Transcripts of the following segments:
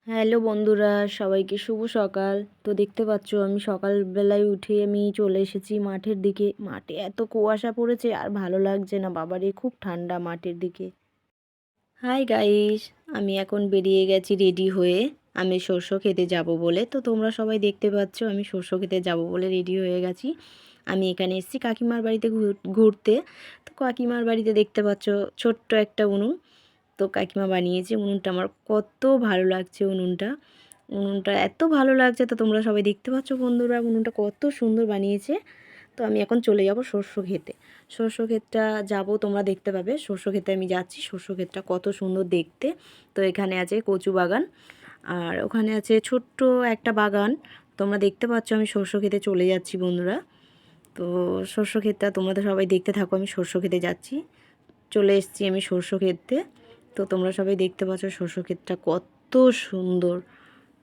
Hello বন্ধুরা, সবাইকে শুভ সকাল। তো দেখতে পাচ্ছ আমি সকালবেলায় উঠে আমি চলে এসেছি মাঠের দিকে। মাঠে এত কুয়াশা পড়েছে আর ভালো লাগছে না, বাবারে খুব ঠান্ডা মাঠের দিকে। হাই গাইস, আমি এখন বেরিয়ে গেছি রেডি হয়ে। আমি শস্য খেতে যাব বলে। তো তোমরা সবাই দেখতে পাচ্ছ আমি শস্য খেতে যাব বলে রেডি হয়ে গেছি। আমি এখানে এসেছি কাকিমার বাড়িতে ঘুরতে। তো কাকিমার বাড়িতে দেখতে পাচ্ছ ছোট্ট একটা উনুন। তো কাকিমা বানিয়েছে উনুনটা, আমার কত ভালো লাগছে উনুনটা। উনুনটা এত ভালো লাগছে, তো তোমরা সবাই দেখতে পাচ্ছ বন্ধুরা উনুনটা কত সুন্দর বানিয়েছে। তো আমি এখন চলে যাব শস্য খেতে। শস্য ক্ষেতটা যাব, তোমরা দেখতে পাবে। শস্য খেতে আমি যাচ্ছি। শস্য ক্ষেতটা কত সুন্দর দেখতে। তো এখানে আছে কচু বাগান, আর ওখানে আছে ছোট্ট একটা বাগান। তোমরা দেখতে পাচ্ছ আমি শস্য খেতে চলে যাচ্ছি বন্ধুরা। তো শস্য ক্ষেতটা তোমরা তো সবাই দেখতে থাকো, আমি শস্য খেতে যাচ্ছি। চলে এসেছি আমি শস্য খেতে। তো তোমরা সবাই দেখতে পাচ্ছ শস্য ক্ষেতটা কত সুন্দর।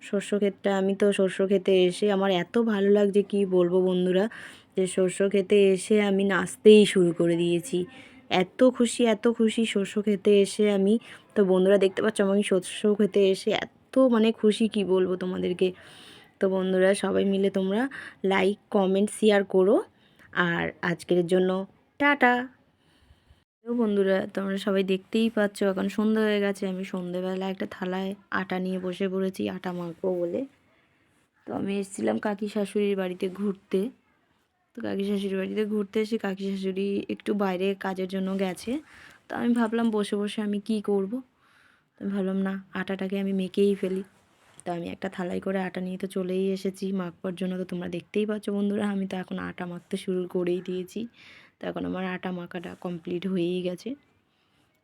শস্য ক্ষেতটা, আমি তো শস্য খেতে এসে আমার এত ভালো লাগছে কি বলবো বন্ধুরা, যে শস্য খেতে এসে আমি নাচতেই শুরু করে দিয়েছি। এত খুশি শস্য খেতে এসে আমি। তো বন্ধুরা দেখতে পাচ্ছ আমি শস্য খেতে এসে এত খুশি কি বলবো তোমাদেরকে। তো বন্ধুরা সবাই মিলে তোমরা লাইক কমেন্ট শেয়ার করো। আর আজকের জন্য টাটা। তো বন্ধুরা তোমরা সবাই দেখতেই পাচ্ছ এখন সন্ধ্যা হয়ে গেছে। আমি সন্ধ্যেবেলা একটা থালায় আটা নিয়ে বসে পড়েছি আটা মাখবো বলে। তো আমি এসেছিলাম কাকি শাশুড়ির বাড়িতে ঘুরতে। তো কাকি শাশুড়ির বাড়িতে ঘুরতে এসে কাকি শাশুড়ি একটু বাইরে কাজের জন্য গেছে। তো আমি ভাবলাম বসে বসে আমি কি করব। তো আমি ভাবলাম না, আটাটাকে আমি মেখেই ফেলি। তো আমি একটা থালায় করে আটা নিয়ে তো চলেই এসেছি মাখবার জন্য। তো তোমরা দেখতেই পাচ্ছ বন্ধুরা আমি তো এখন আটা মাখতে শুরু করেই দিয়েছি। তো এখন আমার আটা মাখাটা কমপ্লিট হয়েই গেছে।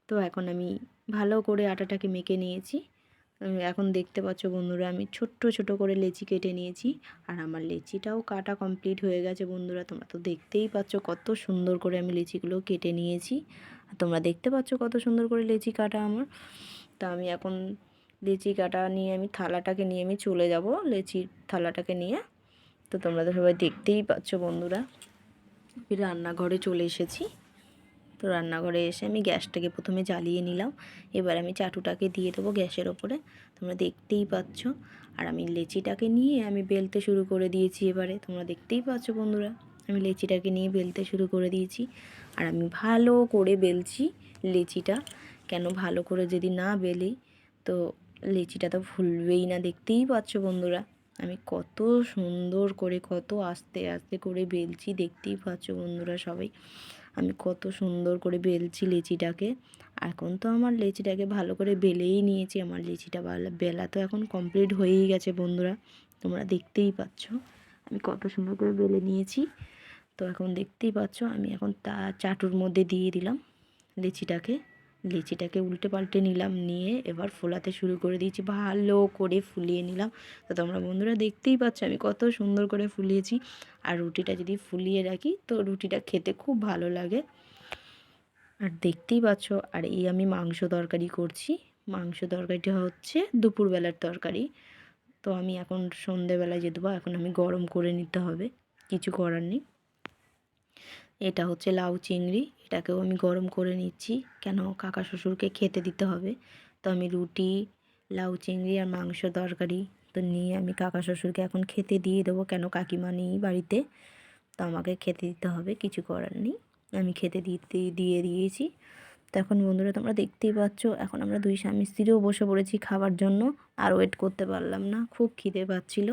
তো এখন আমি ভালো করে আটাটাকে মেখে নিয়েছি। এখন দেখতে পাচ্ছ বন্ধুরা আমি ছোট্ট ছোট করে লেচি কেটে নিয়েছি। আর আমার লেচিটাও কাটা কমপ্লিট হয়ে গেছে বন্ধুরা। তোমরা তো দেখতেই পাচ্ছ কত সুন্দর করে আমি লেচিগুলো কেটে নিয়েছি। আর তোমরা দেখতে পাচ্ছ কত সুন্দর করে লেচি কাটা আমার। তা আমি এখন লেচি কাটা নিয়ে আমি থালাটাকে নিয়ে আমি চলে যাব লেচির থালাটাকে নিয়ে। তো তোমরা তো সবাই দেখতেই পাচ্ছ বন্ধুরা আমি রান্নাঘরে চলে এসেছি। তো রান্নাঘরে এসে আমি গ্যাসটাকে প্রথমে জ্বালিয়ে নিলাম। এবার আমি চাটুটাকে দিয়ে দেবো গ্যাসের ওপরে। তোমরা দেখতেই পাচ্ছ। আর আমি লেচিটাকে নিয়ে আমি বেলতে শুরু করে দিয়েছি। এবারে তোমরা দেখতেই পাচ্ছ বন্ধুরা আমি লেচিটাকে নিয়ে বেলতে শুরু করে দিয়েছি। আর আমি ভালো করে বেলছি লেচিটা। কেন ভালো করে যদি না বেলি তো লেচিটা তো ফুলবেই না। দেখতেই পাচ্ছ বন্ধুরা আমি কত সুন্দর করে কত আস্তে আস্তে করে বেলছি। দেখতেই পাচ্ছ বন্ধুরা সবাই আমি কত সুন্দর করে বেলছি লেচিটাকে। এখন তো আমার লেচিটাকে ভালো করে বেলেই নিয়েছি। আমার লেচিটা বেলা তো এখন কমপ্লিট হয়েই গেছে বন্ধুরা। তোমরা দেখতেই পাচ্ছ আমি কত সুন্দর করে বেলে নিয়েছি। তো এখন দেখতেই পাচ্ছ আমি এখন চাটুর মধ্যে দিয়ে দিলাম লেচিটাকে। লেচিটাকে উল্টে পাল্টে নিলাম, নিয়ে এবার ফোলাতে শুরু করে দিয়েছি। ভালো করে ফুলিয়ে নিলাম। তো তোমরা বন্ধুরা দেখতেই পাচ্ছ আমি কত সুন্দর করে ফুলিয়েছি। আর রুটিটা যদি ফুলিয়ে রাখি তো রুটিটা খেতে খুব ভালো লাগে। আর দেখতেই পাচ্ছ আর এই আমি মাংস তরকারি করছি। মাংস তরকারিটা হচ্ছে দুপুরবেলার তরকারি। তো আমি এখন সন্ধেবেলায় যে দেবো, এখন আমি গরম করে নিতে হবে, কিছু করার নেই। এটা হচ্ছে লাউ চিংড়ি, এটাকেও আমি গরম করে নিচ্ছি। কেন কাকা শ্বশুরকে খেতে দিতে হবে। তো আমি রুটি, লাউ চিংড়ি আর মাংস তরকারি তো নিয়ে আমি কাকা শ্বশুরকে এখন খেতে দিয়ে দেবো। কেন কাকিমা নেই বাড়িতে, তো আমাকে খেতে দিতে হবে, কিছু করার নেই। আমি খেতে দিয়ে দিয়েছি। তো এখন বন্ধুরা তোমরা দেখতেই পাচ্ছ এখন আমরা দুই স্বামী স্ত্রীও বসে পড়েছি খাবার জন্য। আর ওয়েট করতে পারলাম না, খুব খিদে পাচ্ছিল।